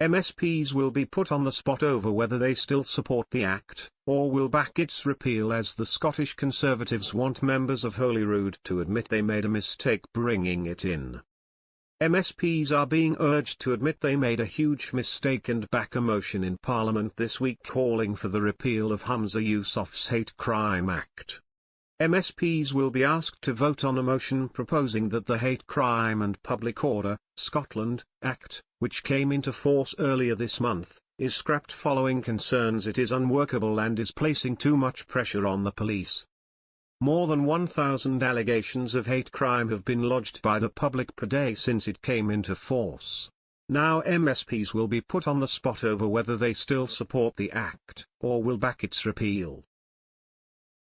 MSPs will be put on the spot over whether they still support the Act, or will back its repeal, as the Scottish Conservatives want members of Holyrood to admit they made a mistake bringing it in. MSPs are being urged to admit they made a huge mistake and back a motion in Parliament this week calling for the repeal of Humza Yousaf's Hate CRlME Act. MSPs will be asked to vote on a motion proposing that the Hate CRlME and Public Order, Scotland, Act, which came into force earlier this month, is scrapped following concerns it is unworkable and is placing too much pressure on the police. More than 1,000 allegations of hate crime have been lodged by the public per day since it came into force. Now MSPs will be put on the spot over whether they still support the Act, or will back its repeal.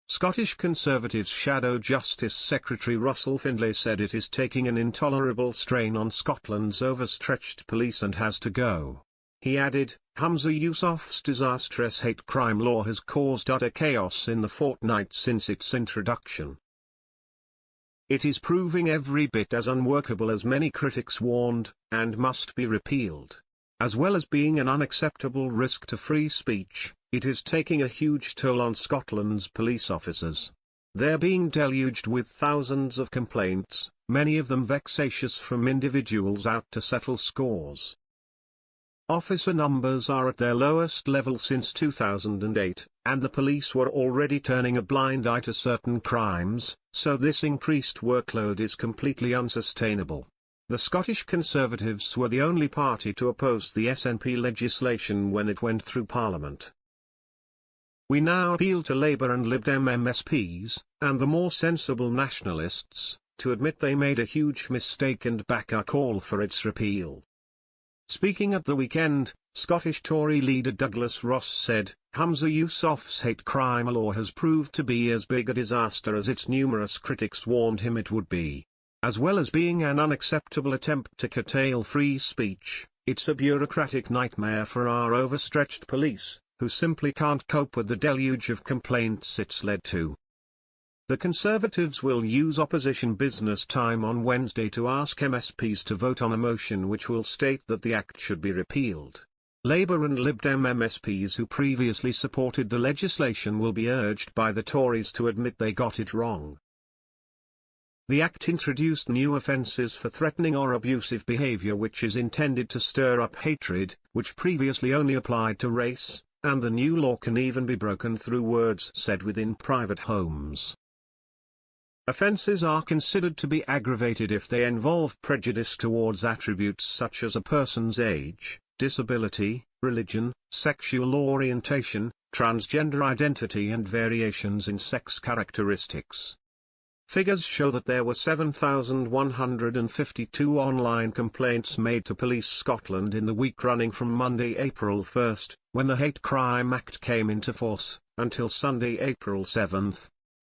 Scottish Conservatives Shadow Justice Secretary Russell Findlay said it is taking an intolerable strain on Scotland's overstretched police and has to go. He added, Humza Yousaf's disastrous hate crime law has caused utter chaos in the fortnight since its introduction. It is proving every bit as unworkable as many critics warned, and must be repealed. As well as being an unacceptable risk to free speech, it is taking a huge toll on Scotland's police officers. They're being deluged with thousands of complaints, many of them vexatious from individuals out to settle scores. Officer numbers are at their lowest level since 2008, and the police were already turning a blind eye to certain crimes, so this increased workload is completely unsustainable. The Scottish Conservatives were the only party to oppose the SNP legislation when it went through Parliament. We now appeal to Labour and Lib Dem MSPs, and the more sensible nationalists, to admit they made a huge mistake and back our call for its repeal. Speaking at the weekend, Scottish Tory leader Douglas Ross said, Humza Yousaf's hate crime law has proved to be as big a disaster as its numerous critics warned him it would be. As well as being an unacceptable attempt to curtail free speech, it's a bureaucratic nightmare for our overstretched police, who simply can't cope with the deluge of complaints it's led to. The Conservatives will use opposition business time on Wednesday to ask MSPs to vote on a motion which will state that the Act should be repealed. Labour and Lib Dem MSPs who previously supported the legislation will be urged by the Tories to admit they got it wrong. The Act introduced new offences for threatening or abusive behaviour which is intended to stir up hatred, which previously only applied to race, and the new law can even be broken through words said within private homes. Offences are considered to be aggravated if they involve prejudice towards attributes such as a person's age, disability, religion, sexual orientation, transgender identity and variations in sex characteristics. Figures show that there were 7,152 online complaints made to Police Scotland in the week running from Monday, April 1, when the Hate CRlME Act came into force, until Sunday, April 7.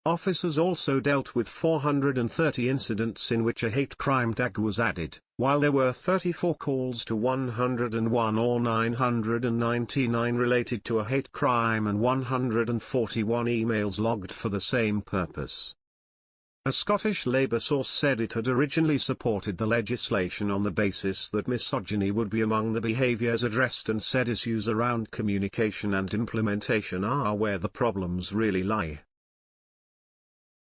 Officers also dealt with 430 incidents in which a hate crime tag was added, while there were 34 calls to 101 or 999 related to a hate crime and 141 emails logged for the same purpose. A Scottish Labour source said it had originally supported the legislation on the basis that misogyny would be among the behaviours addressed, and said issues around communication and implementation are where the problems really lie.